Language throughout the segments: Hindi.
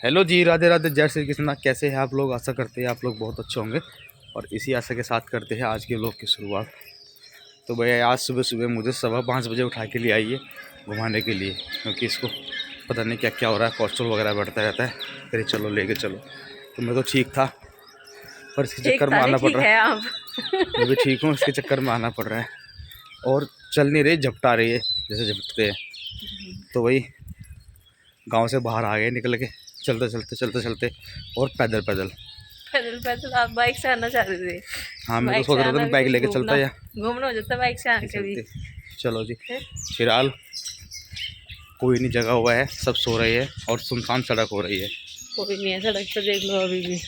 हेलो जी, राधे राधे, जय श्री कृष्णा। कैसे हैं आप लोग? आशा करते हैं आप लोग बहुत अच्छे होंगे और इसी आशा के साथ करते हैं आज के व्लॉग की शुरुआत। तो भैया आज सुबह सुबह मुझे 5:15 बजे उठा के लिए आई है घुमाने के लिए, क्योंकि इसको पता नहीं क्या क्या हो रहा है, कोलेस्ट्रॉल वगैरह बढ़ता रहता है। फिर चलो लेके चलो, तो मैं तो ठीक था पर इसके चक्कर में आना पड़ रहा है। मैं भी ठीक हूँ, इसके चक्कर में आना पड़ रहा है और चल नहीं रही, झपटा रही है जैसे झपटते हैं। तो वही गाँव से बाहर आ गए निकल के, चलते चलते और पैदल आप बाइक से आना चाह रहे थे? हाँ, मैं तो सोच रहा था बाइक लेके चलता या घूमना हो जाता बाइक से आके भी। चलो जी, फिलहाल कोई नहीं जगह हुआ है, सब सो रहे हैं और सुनसान सड़क हो रही है। कोई नहीं है सड़क पर, देख लो अभी भी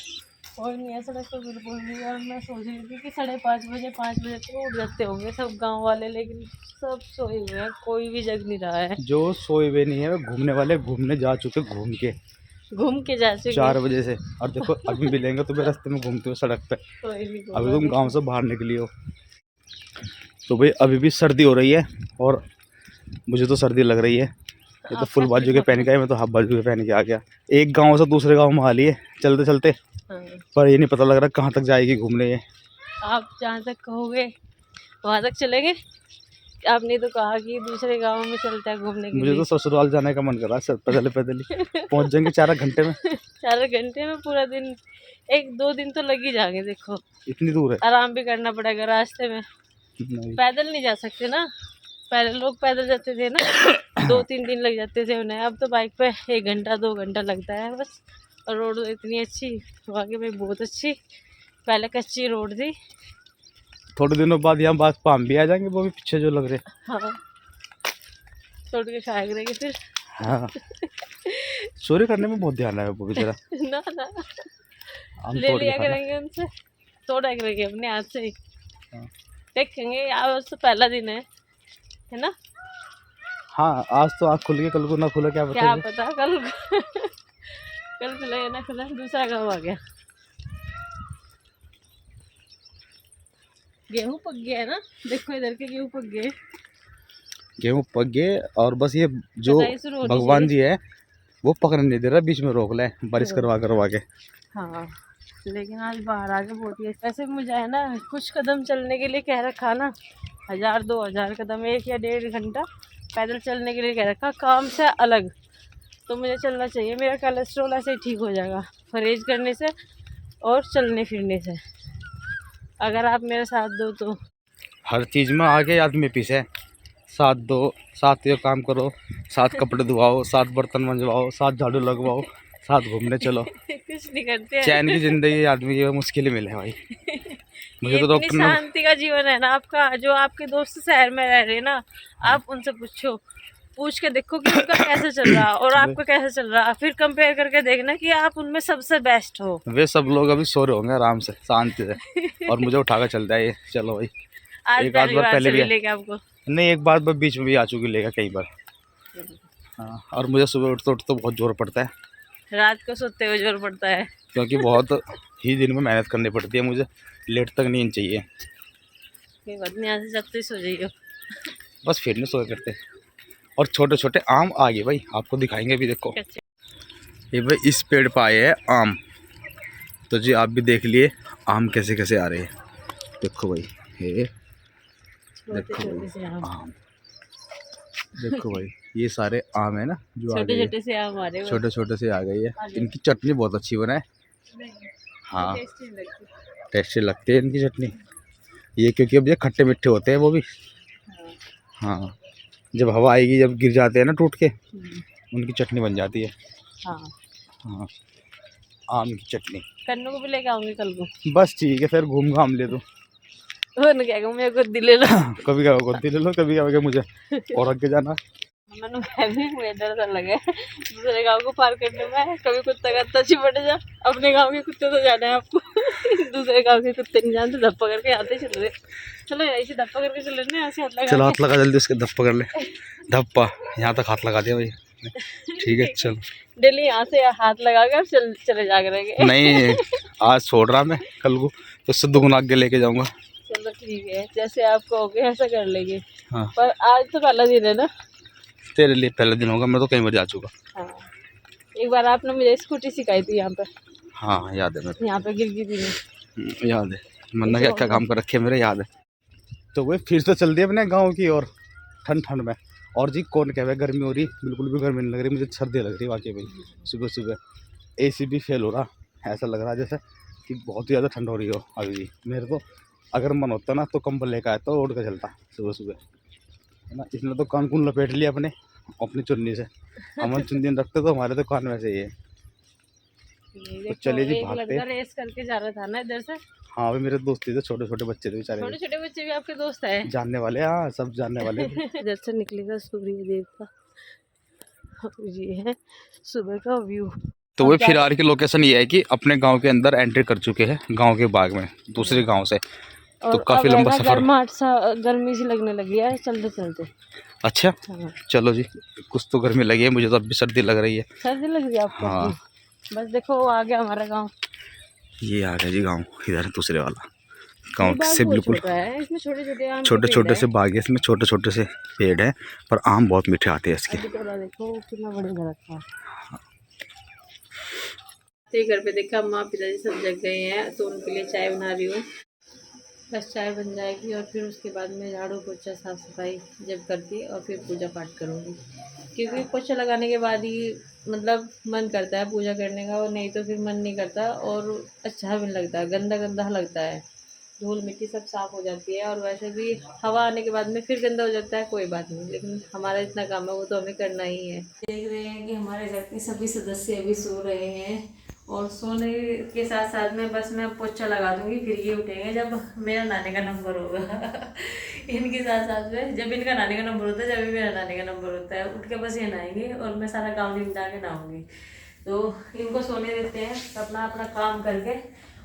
कोई नहीं है सड़क पर, बिल्कुल नहीं। और मैं सोच रही थी कि 5:30 बजे 5 बजे तो उठ जाते होंगे सब गांव वाले, लेकिन सब सोए हुए हैं, कोई भी जग नहीं रहा है। जो सोए हुए नहीं है घूमने वाले घूमने जा चुके, घूम के जा चुके 4 बजे से। और देखो अभी मिलेंगे तुम्हें रास्ते में घूमते हुए सड़क पे। अभी तुम गांव से बाहर निकली हो। तो भाई अभी भी सर्दी हो रही है और मुझे तो सर्दी लग रही है। ये तो फुल बाजू के पहन के आए, मैं तो हाफ बाजू के पहन के आ गया। एक गांव से दूसरे गांव में आ लिए चलते चलते, पर ये नहीं पता लग रहा कहाँ तक जाएगी घूमने ये। आप जहाँ तक कहोगे वहाँ तक चलेंगे। आपने तो कहा कि दूसरे गांव में चलता है घूमने के लिए। मुझे तो ससुराल जाने का मन कर रहा है, पैदल ही पहुँच जाएंगे 4 घंटे में। 4 घंटे में पूरा दिन, 1-2 दिन तो लग ही जाएंगे। देखो इतनी दूर है, आराम भी करना पड़ेगा रास्ते में। पैदल नहीं जा सकते ना, पहले लोग पैदल जाते थे ना 2-3 दिन लग जाते थे उन्हें। अब तो बाइक पे 1 घंटा 2 घंटा लगता है बस। और रोड इतनी अच्छी, वाकई में बहुत अच्छी। पहले कच्ची रोड थी। थोड़े दिनों बाद यहाँ बात पाम भी आ जाएंगे, वो भी पीछे जो लग रहे। हाँ, छोड़ के खाया करेंगे फिर। हाँ चोरी करने में बहुत ध्यान है वो बेचारा। ना ले लिया करेंगे उनसे, तोड़ा करेंगे अपने हाथ से ही। देखेंगे, आज तो पहला दिन है ना। हाँ, आज तो आँख खुल गई, कल को ना खुला क्या पता कल कल खुला या ना खुला, दूसरा गाँव आ गया। गेहूं पक गया है ना, देखो इधर के गेहूं पक गए। गेहूं पक गए और बस ये जो भगवान जी है वो पकड़ने नहीं दे रहा, बीच में रोक ले बारिश करवा के। हाँ, लेकिन आज बाहर आके बहुत ही ऐसे मुझे है ना, कुछ कदम चलने के लिए कह रखा ना, 1000-2000 कदम 1 या 1.5 घंटा पैदल चलने के लिए कह रखा, काम से अलग। तो मुझे चलना चाहिए, मेरा कोलेस्ट्रॉल ऐसे ही ठीक हो जाएगा परहेज करने से और चलने फिरने से, अगर आप मेरे साथ दो तो। हर चीज़ में आगे आदमी पीछे, साथ दो, साथ ये काम करो, साथ कपड़े धुआओ, साथ बर्तन मंजवाओ, साथ झाड़ू लगवाओ, साथ घूमने चलो। कुछ नहीं करते हैं। चैन की जिंदगी आदमी की मुश्किल मिले भाई। मुझे तो डॉक्टर ने, शांति का जीवन है ना आपका। जो आपके दोस्त शहर में रह रहे ना, आप उनसे पूछ के देखो कि उनका कैसे चल रहा और आपका कैसे चल रहा, फिर कंपेयर करके देखना कि आप उनमें सबसे बेस्ट हो। वे सब लोग अभी सो रहे होंगे आराम से शांति से और मुझे उठा कर चलता है ये। चलो भाई, एक आध बार पहले भी लेके आपको नहीं, एक बार बीच में भी आ चुकी लेगा कई बार। हाँ, और मुझे सुबह उठते उठते बहुत जोर पड़ता है, रात को सोते हुए जोर पड़ता है, क्योंकि बहुत ही दिन में मेहनत करनी पड़ती है। मुझे लेट तक नींद चाहिए। यहाँ से जब तक सो जाइए बस फिर नहीं सोए करते। और छोटे छोटे आम आ गए भाई, आपको दिखाएंगे भी। देखो ये भाई इस पेड़ पर आए हैं आम, तो जी आप भी देख लिए आम कैसे कैसे आ रहे हैं। देखो भाई, ये देखो भाई आम, देखो भाई ये सारे आम है ना जो छोटे से आम आ रहे हैं, छोटे से आ गई है। इनकी चटनी बहुत अच्छी बनाए। हाँ, टेस्टी लगती है इनकी चटनी ये, क्योंकि अब ये खट्टे मीठे होते हैं वो भी। हाँ, जब हवा आएगी, जब गिर जाते हैं ना टूट के, उनकी चटनी बन जाती है। हाँ, आम की चटनी। कन्नू को भी लेके आऊंगी कल को। बस ठीक है, फिर घूम घाम ले दो। क्या मेरे को दिले लो। कभी क्या गोदी ले लो, कभी क्या मुझे और आगे जाना। मुझे डर लगे दूसरे गांव को पार करने में, कभी कुत्ता का चिपट जा। अपने गांव के कुत्ते तो जाना है आपको दूसरे गांव के कुत्ते नहीं जानते, धप्पा करके आते चल रहे। चलो ऐसे धप्पा करके चल रहे ना, ऐसे हाथ लगा। चलो हाथ लगा जल्दी, उसके धप्पा कर ले। धप्पा यहाँ तक हाथ लगा दिया भाई। ठीक है चलो, डेली यहाँ से हाथ लगा कर चले जा करेंगे। नहीं आज छोड़ रहा मैं, कल को तो उससे दुगुना आगे लेके जाऊंगा। चलो ठीक है, जैसे आप कहोगे ऐसा कर लेंगे। हाँ, पर आज तो पहला दिन है ना। तेरे लिए पहला दिन होगा, मैं तो कई बार जा चुका। हाँ, एक बार आपने मुझे स्कूटी सिखाई थी यहाँ पे, हाँ याद है मेरे यहाँ पे गिर गई थी मैं। याद है। मन्ना क्या क्या काम कर रखे मेरे याद है। तो वही फिर से चल दिए अपने गाँव की और ठंड ठंड में। और जी कौन कह गर्मी हो रही, बिल्कुल भी गर्मी नहीं लग रही, मुझे सर्दी लग रही वाकई भाई। सुबह सुबह AC भी फेल हो रहा, ऐसा लग रहा है जैसे कि बहुत ही ज़्यादा ठंड हो रही हो अभी भी। मेरे तो अगर मन होता ना तो कंबल लेकर आया तो ओढ़ कर चलता सुबह सुबह, है ना। इसने तो कान कून लपेट लिया अपने अपनी चुन्नी से। अमन चुन्नी रखते तो हमारे तो कान वैसे ही है। ये तो देखो, चलिए जी एक भागते। लड़का रेस करके जा रहा था ना इधर से। हाँ अभी मेरे दोस्त थे, छोटे छोटे बच्चे थे बेचारे, छोटे छोटे बच्चे भी आपके दोस्त हैं? जानने वाले, हाँ सब जानने वाले। इधर से निकलेगा सूर्य देव का, ये है सुबह का व्यू। तो वही फिलहाल की लोकेशन ये है कि अपने गांव के अंदर एंट्री कर चुके हैं, गांव के बाग में दूसरे गांव से। तो और काफी लंबा सफर। गर्माहट सा, गर्मी सी लगने लगी है चलते चलते। अच्छा हाँ। चलो जी, कुछ तो गर्मी लगी है, मुझे तो अभी सर्दी लग रही है। सर्दी लग रही है आपको? हाँ बस देखो वो आ गया हमारा गांव। ये आ गया जी गांव, इधर दूसरे वाला गांव से बहुत बिल्कुल छोटा है, इसमें छोटे छोटे आम के छोटे पेड़ छोटे हैं। से बाग है, इसमें छोटे छोटे से पेड़ हैं, पर आम बहुत मीठे आते हैं इसके। अभी तो देखो कितना बड़े दरख्त है। तो घर पे देखा माँ पिताजी सब जग गए हैं, तो उनके लिए चाय बना रही हूँ। बस चाय बन जाएगी और फिर उसके बाद में झाड़ू पोछा साफ़ सफाई जब करती और फिर पूजा पाठ करूँगी, क्योंकि पोछा लगाने के बाद ही मतलब मन करता है पूजा करने का, और नहीं तो फिर मन नहीं करता और अच्छा भी नहीं लगता, गंदा गंदा लगता है। धूल मिट्टी सब साफ़ हो जाती है और वैसे भी हवा आने के बाद में फिर गंदा हो जाता है, कोई बात नहीं, लेकिन हमारा इतना काम है वो तो हमें करना ही है। देख रहे हैं कि हमारे घर के सभी सदस्य अभी सो रहे हैं, और सोने के साथ साथ में बस मैं पोछा लगा दूंगी, फिर ये उठेंगे जब मेरा नहाने का नंबर होगा। इनके साथ साथ में जब इनका नहाने का नंबर होता है, जब भी मेरा नहाने का नंबर होता है, उठ के बस ये नहाएंगे और मैं सारा काम निपटा के नहाऊंगी। तो इनको सोने देते हैं, अपना अपना काम करके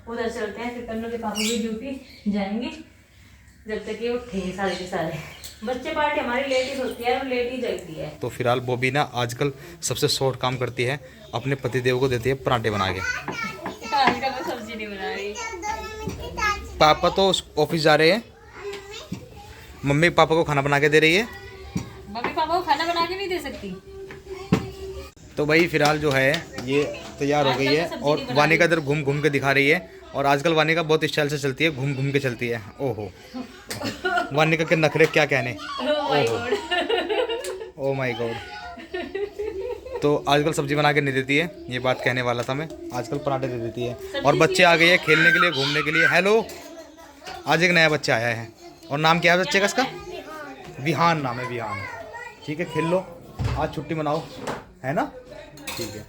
उधर चलते हैं, फिर कन्नू के पापा भी ड्यूटी जाएंगे जब तक ये उठेंगे सारे के सारे। बच्चे पार्टी हमारी लेट ही सोती है और लेट ही जगती है। तो फिलहाल बॉबी ना आजकल सबसे शॉर्ट काम करती है, अपने पतिदेव को देती है पराठे बना के। आजकल मैं सब्जी नहीं बना रही। पापा तो ऑफिस जा रहे हैं, मम्मी पापा को खाना बना के दे रही है। मम्मी पापा को खाना बना के नहीं दे सकती। तो भाई फिलहाल जो है ये तैयार हो गई है और वानिका इधर घूम घूम के दिखा रही है, और आजकल वानिका बहुत स्टाइल से चलती है, घूम घूम के चलती है। ओहो वानिका के नखरे क्या कहने। Oh my God. तो आजकल सब्जी बना के नहीं देती है, ये बात कहने वाला था मैं, आजकल पराठे दे देती है। और बच्चे आ गए हैं खेलने के लिए, घूमने के लिए। हेलो, आज एक नया बच्चा आया है, और नाम क्या है बच्चे का? इसका विहान नाम है, विहान। ठीक है खेल लो, आज छुट्टी मनाओ, है ना? ठीक है।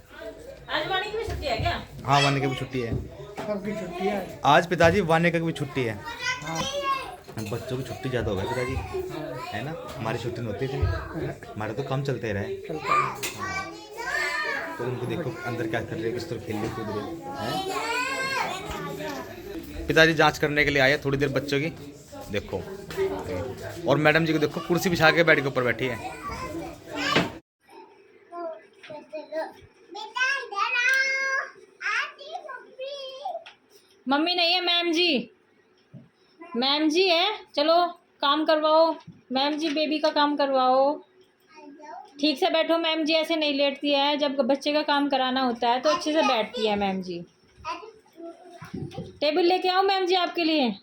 आज वानी की भी छुट्टी है क्या? हाँ वानिका की भी छुट्टी है। सबकी छुट्टी है आज पिताजी वानिका की भी छुट्टी है। बच्चों की छुट्टी ज़्यादा हो गई पिताजी, है ना? हमारी छुट्टी नहीं होती थी, हमारे तो कम चलते रहे। तो उनको देखो अंदर क्या कर रहे हैं, किस तरह खेल रहे कूद रहे हैं। पिताजी जांच करने के लिए आए थोड़ी देर बच्चों की, देखो। और मैडम जी को देखो कुर्सी बिछा के बेड के ऊपर बैठी है। मम्मी नहीं है, मैम जी, मैम जी है, चलो काम करवाओ, मैम जी बेबी का काम करवाओ। ठीक से बैठो मैम जी, ऐसे नहीं लेटती है, जब बच्चे का काम कराना होता है तो अच्छे से बैठती है मैम जी। टेबल लेके आओ मैम जी आपके लिए।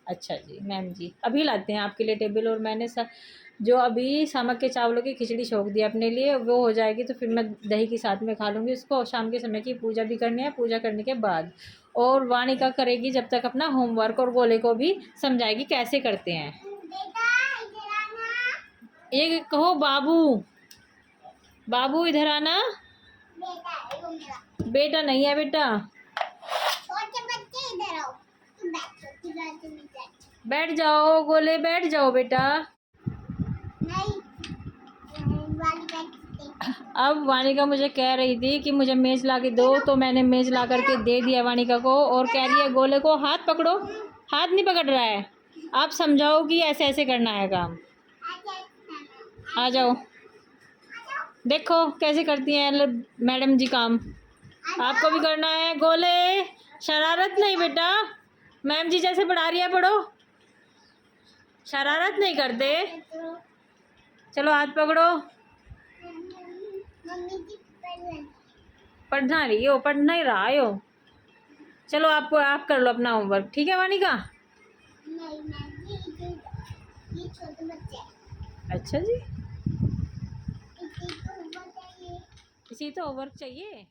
अच्छा जी मैम जी, अभी लाते हैं आपके लिए टेबल। और मैंने जो अभी सामक के चावलों की खिचड़ी छोक दी अपने लिए, वो हो जाएगी तो फिर मैं दही के साथ में खा लूँगी उसको। शाम के समय की पूजा भी करनी है, पूजा करने के बाद और वानिका करेगी जब तक अपना होमवर्क, और गोले को भी समझाएगी कैसे करते हैं। ये कहो बाबू, बाबू इधर आना। बेटा नहीं है बेटा, बैठ जाओ गोले, बैठ जाओ बेटा। अब वानिका मुझे कह रही थी कि मुझे मेज ला के दो, तो मैंने मेज ला करके दे दिया वानिका को, और कह रही है गोले को हाथ पकड़ो। हाथ नहीं पकड़ रहा है, आप समझाओ कि ऐसे ऐसे करना है काम। आ जाओ, देखो कैसे करती हैं मैडम जी काम, आपको भी करना है। गोले शरारत नहीं बेटा, मैम जी जैसे पढ़ा रही है पढ़ो, शरारत नहीं करते। चलो हाथ पकड़ो। पढ़ना रही हो, पढ़ना ही रहा हो। चलो आप कर लो अपना होमवर्क, ठीक है वानिका? ये छोटे बच्चे अच्छा जी, किसी को होमवर्क चाहिए। किसी तो होमवर्क चाहिए।